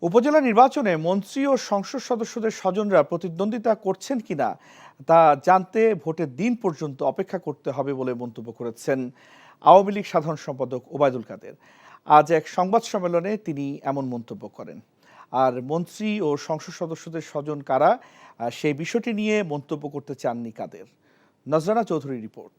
উপজেলা নির্বাচনে মন্ত্রী ও সংসদ সদস্যদের স্বজনরা প্রতিদ্বন্দ্বিতা করছেন কিনা তা জানতে ভোটের দিন পর্যন্ত অপেক্ষা করতে হবে বলে মন্তব্য করেছেন আওয়ামী লীগ সাধারণ সম্পাদক ওবায়দুল কাদের। আজ এক সংবাদ সম্মেলনে তিনি এমন মন্তব্য করেন। আর মন্ত্রী ও সংসদ সদস্যদের স্বজন কারা সেই বিষয়টি নিয়ে মন্তব্য করতে চাননি কাদের। নজরানা চৌধুরীর রিপোর্ট।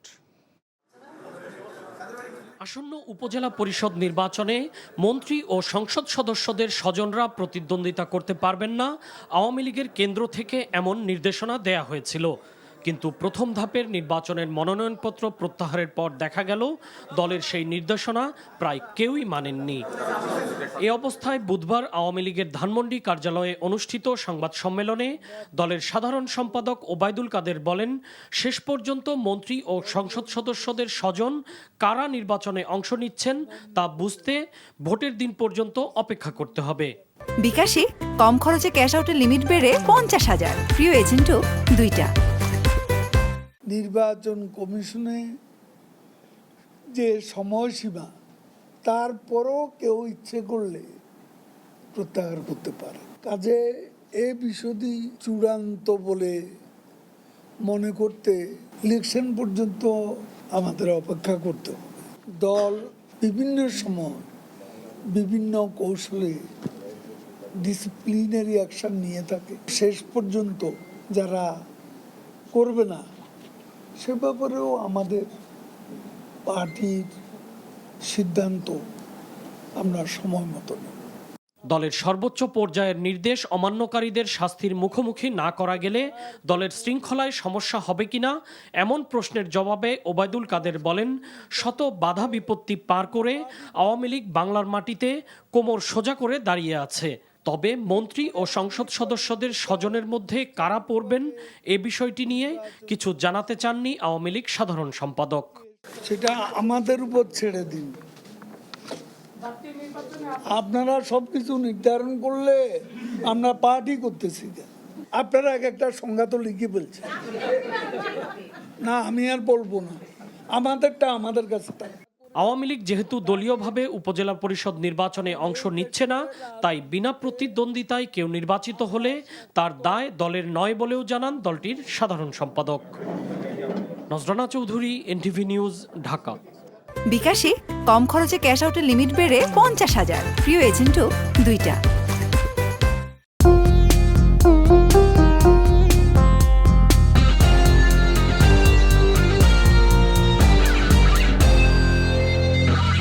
আসন্ন উপজেলা পরিষদ নির্বাচনে মন্ত্রী ও সংসদ সদস্যদের স্বজনরা প্রতিদ্বন্দ্বিতা করতে পারবেন না, আওয়ামী লীগের কেন্দ্র থেকে এমন নির্দেশনা দেয়া হয়েছিল। কিন্তু প্রথম ধাপের নির্বাচনের মনোনয়নপত্র প্রত্যাহারের পর দেখা গেল দলের সেই নির্দেশনা প্রায় কেউই মানেননি। এ অবস্থায় বুধবার আওয়ামী লীগের ধানমন্ডি কার্যালয়ে অনুষ্ঠিত সংবাদ সম্মেলনে দলের সাধারণ সম্পাদক ওবায়দুল কাদের বলেন, শেষ পর্যন্ত মন্ত্রী ও সংসদ সদস্যদের স্বজন কারা নির্বাচনে অংশ নিচ্ছেন তা বুঝতে ভোটের দিন পর্যন্ত অপেক্ষা করতে হবে। বিকাশে কম খরচে ক্যাশ আউটের লিমিট বেড়ে 50,000, প্রিয় এজেন্টও 2টা। নির্বাচন কমিশনে যে সময়সীমা, তারপরও কেউ ইচ্ছে করলে প্রত্যাহার করতে পারে। কাজে এই বিষয়টি চূড়ান্ত বলে মনে করতে ইলেকশন পর্যন্ত আমাদের অপেক্ষা করতে হবে। দল বিভিন্ন সময় বিভিন্ন কৌশলে ডিসিপ্লিনারি অ্যাকশন নিয়ে থাকে। শেষ পর্যন্ত যারা করবে না সে ব্যাপারেও আমাদের পার্টির সিদ্ধান্ত আমরা সময় মতো নেব। দলের সর্বোচ্চ পর্যায়ের নির্দেশ অমান্যকারীদের শাস্তির মুখোমুখি না করা গেলে দলের শৃঙ্খলায় সমস্যা হবে কিনা এমন প্রশ্নের জবাবে ওবায়দুল কাদের বলেন, শত বাধা বিপত্তি পার করে আওয়ামী লীগ বাংলার মাটিতে কোমর সোজা করে দাঁড়িয়ে আছে। তবে মন্ত্রী ও সংসদ সদস্যদের স্বজনের মধ্যে কারা পড়বেন এ বিষয়টি নিয়ে কিছু জানাতে চাননি আওয়ামী লীগ সাধারণ সম্পাদক। সেটা আমাদের উপর ছেড়ে দিন। আপনারা সবকিছু নির্ধারণ করলে আমরা পার্টি করতেছি, আপনারা এক একটা সংজ্ঞা তো লিখে বলছেন না, আমি আর বলবো না, আমাদেরটা আমাদের কাছে থাকে। আওয়ামী লীগ যেহেতু দলীয়ভাবে উপজেলা পরিষদ নির্বাচনে অংশ নিচ্ছে না, তাই বিনা প্রতিদ্বন্দ্বিতায় কেউ নির্বাচিত হলে তার দায় দলের নয় বলেও জানান দলটির সাধারণ সম্পাদক। নজরানা চৌধুরী, এনটিভি নিউজ, ঢাকা। বিকাশে কম খরচে ক্যাশ আউটের লিমিট বেড়ে 50,000, প্রিয় এজেন্টও 2টা।